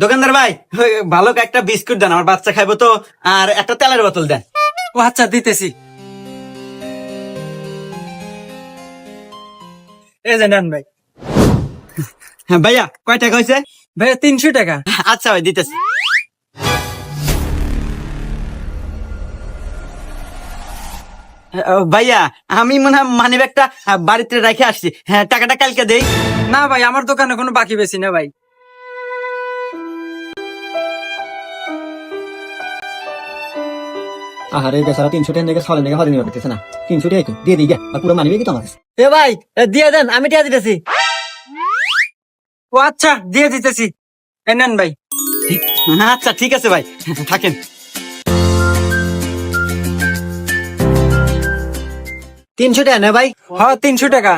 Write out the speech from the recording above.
দোকানদার ভাই, ভালো একটা বিস্কুট দেন, আমার বাচ্চা খাইবো তো, আর একটা তেলের বোতল দেন। ও আচ্ছা, দিতেছি। এই যে নেন ভাই। হ্যাঁ ভাইয়া, কয় টাকা হয়েছে? ভাইয়া 300 টাকা। আচ্ছা ভাই, দিতেছি। ভাইয়া, আমি মনে হয় মানি ব্যাগটা বাড়িতে রেখে আসছি। হ্যাঁ, টাকাটা কালকে দেই। না ভাই, আমার দোকানে কোনো বাকি বেশি না ভাই। আহারে বেচারা 300 টাকা থেকে 6 টাকা হাতে নিয়ে পারতেছে না। 300 টাকা দিয়ে দিই গা, আর পুরো মানিবে কি তোমার কাছে? এ ভাই, দিয়ে দেন, আমি টিয়া দিতেছি। ও আচ্ছা, দিয়ে দিতেছি। এই নেন ভাই। আচ্ছা ঠিক আছে ভাই, থাকেন। 300 টাকা না ভাই? হ্যাঁ, 300 টাকা।